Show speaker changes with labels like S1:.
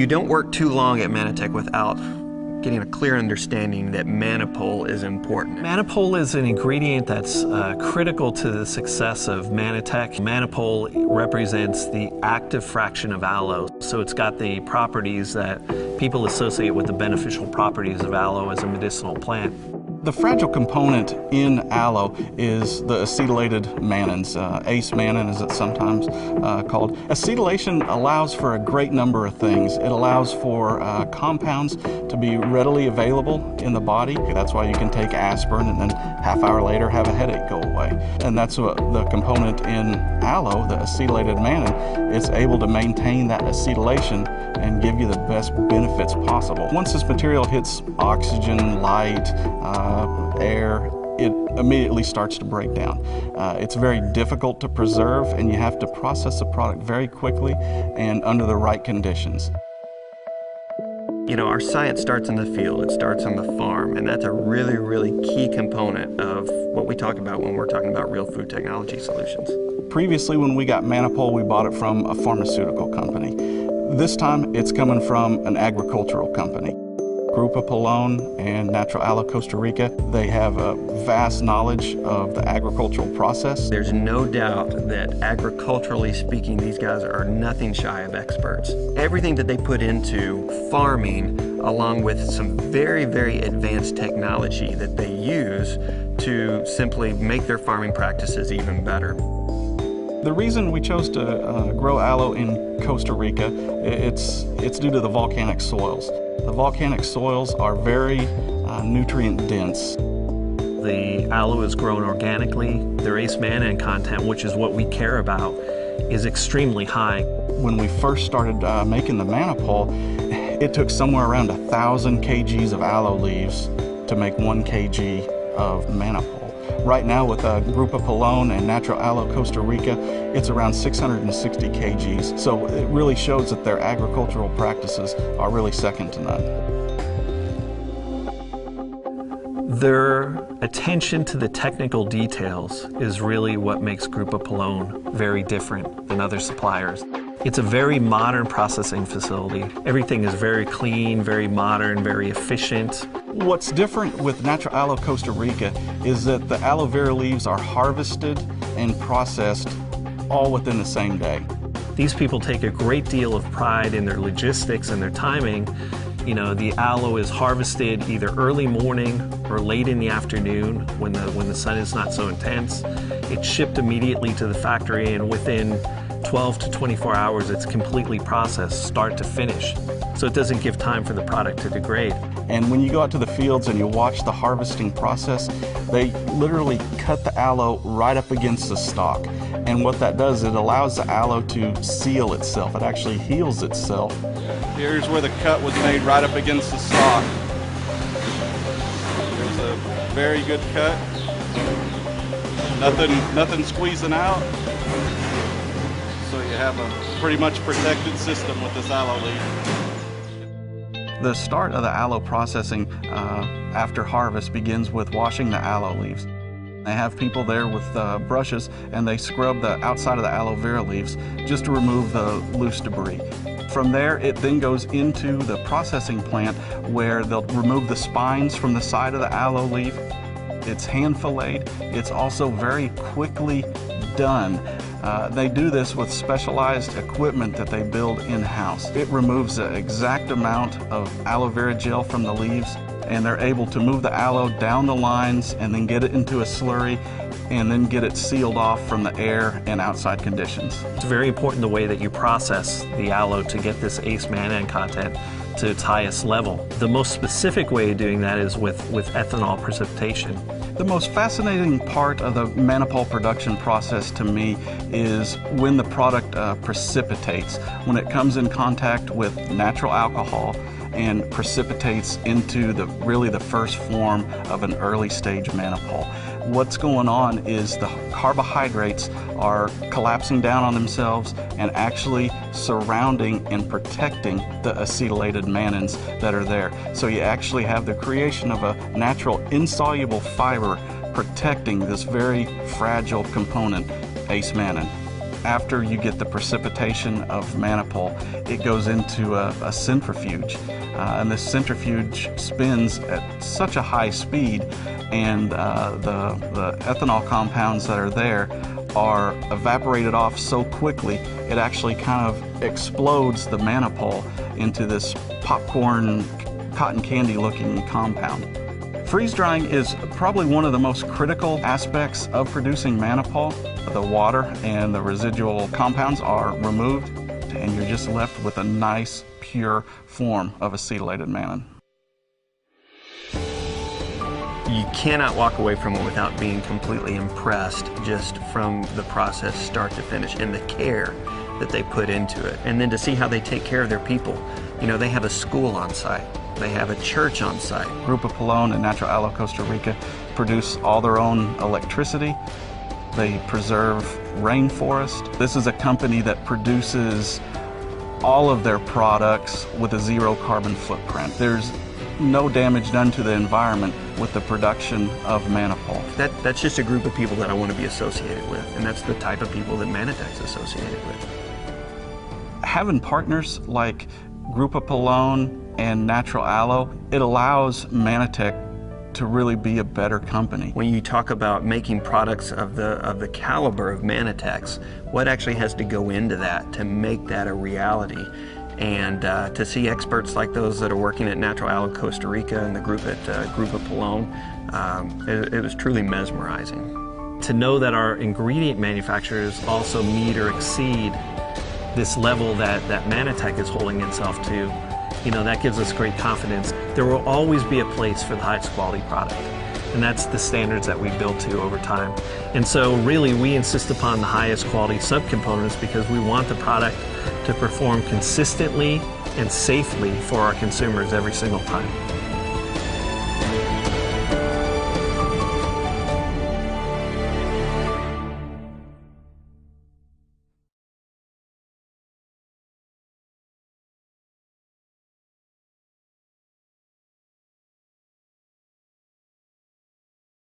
S1: You don't work too long at MannatechÂ without getting a clear understanding that ManapolÂ is important.
S2: ManapolÂ is an ingredient that's critical to the success of MannatechÂ. ManapolÂ represents the active fraction of aloe, so it's got the properties that people associate with the beneficial properties of aloe as a medicinal plant.
S3: The fragile component in aloe is the acetylated mannans, ACE mannan as it's sometimes called. Acetylation allows for a great number of things. It allows for compounds to be readily available in the body. That's why you can take aspirin and then half hour later have a headache go away. And that's what the component in aloe, the acetylated mannan, is able to maintain that acetylation and give you the best benefits possible. Once this material hits oxygen, light, air, it immediately starts to break down. It's very difficult to preserve, and you have to process the product very quickly and under the right conditions.
S1: You know, our science starts in the field, it starts on the farm, and that's a really, really key component of what we talk about when we're talking about real food technology solutions.
S3: Previously, when we got ManapolÂ, we bought it from a pharmaceutical company. This time, it's coming from an agricultural company. ManapolÂ and Natural Aloe Costa Rica, they have a vast knowledge of the agricultural process.
S1: There's no doubt that agriculturally speaking, these guys are nothing shy of experts. Everything that they put into farming, along with some very, very advanced technology that they use to simply make their farming practices even better.
S3: The reason we chose to grow aloe in Costa Rica, it's due to the volcanic soils. The volcanic soils are very nutrient dense.
S2: The aloe is grown organically. Their ACE mannan content, which is what we care about, is extremely high.
S3: When we first started making the ManapolÂ, it took somewhere around 1,000 kgs of aloe leaves to make 1 kg of ManapolÂ. Right now with ManapolÂ and Natural Aloe Costa Rica, it's around 660 kgs. So it really shows that their agricultural practices are really second to none.
S2: Their attention to the technical details is really what makes ManapolÂ very different than other suppliers. It's a very modern processing facility. Everything is very clean, very modern, very efficient.
S3: What's different with Natural Aloe Costa Rica is that the aloe vera leaves are harvested and processed all within the same day.
S2: These people take a great deal of pride in their logistics and their timing. You know, the aloe is harvested either early morning or late in the afternoon when the sun is not so intense. It's shipped immediately to the factory, and within 12 to 24 hours it's completely processed, start to finish. So it doesn't give time for the product to degrade.
S3: And when you go out to the fields and you watch the harvesting process, they literally cut the aloe right up against the stalk. And what that does, it allows the aloe to seal itself. It actually heals itself. Here's where the cut was made, right up against the stalk. There's a very good cut. Nothing squeezing out. So you have a pretty much protected system with this aloe leaf. The start of the aloe processing after harvest begins with washing the aloe leaves. They have people there with brushes, and they scrub the outside of the aloe vera leaves just to remove the loose debris. From there, it then goes into the processing plant where they'll remove the spines from the side of the aloe leaf. It's hand filleted. It's also very quickly done. They do this with specialized equipment that they build in-house. It removes the exact amount of aloe vera gel from the leaves, and they're able to move the aloe down the lines and then get it into a slurry and then get it sealed off from the air and outside conditions.
S2: It's very important the way that you process the aloe to get this ACE mannan content to its highest level. The most specific way of doing that is with ethanol precipitation.
S3: The most fascinating part of the ManapolÂ production process to me is when the product precipitates, when it comes in contact with natural alcohol and precipitates into really the first form of an early stage ManapolÂ. What's going on is the carbohydrates are collapsing down on themselves and actually surrounding and protecting the acetylated mannans that are there. So you actually have the creation of a natural insoluble fiber protecting this very fragile component, ACE mannan. After you get the precipitation of ManapolÂ, it goes into a centrifuge. And this centrifuge spins at such a high speed, and the ethanol compounds that are there are evaporated off so quickly, it actually kind of explodes the ManapolÂ into this popcorn, cotton candy looking compound. Freeze drying is probably one of the most critical aspects of producing ManapolÂ. The water and the residual compounds are removed, and you're just left with a nice, pure form of acetylated mannan.
S1: You cannot walk away from it without being completely impressed just from the process start to finish and the care that they put into it. And then to see how they take care of their people. You know, they have a school on site. They have a church on site.
S3: ManapolÂ and Natural Aloe Costa Rica produce all their own electricity. They preserve rainforest. This is a company that produces all of their products with a zero carbon footprint. There's no damage done to the environment with the production of ManapolÂ.
S1: That's just a group of people that I want to be associated with, and that's the type of people that MannatechÂ's associated with.
S3: Having partners like ManapolÂ and Natural Aloe, it allows MannatechÂ to really be a better company.
S1: When you talk about making products of the caliber of MannatechÂ's, what actually has to go into that to make that a reality? And to see experts like those that are working at Natural Aloe Costa Rica and the group at ManapolÂ, it was truly mesmerizing.
S2: To know that our ingredient manufacturers also meet or exceed this level that MannatechÂ is holding itself to, you know, that gives us great confidence. There will always be a place for the highest quality product, and that's the standards that we build to over time. And so really we insist upon the highest quality subcomponents because we want the product to perform consistently and safely for our consumers every single time.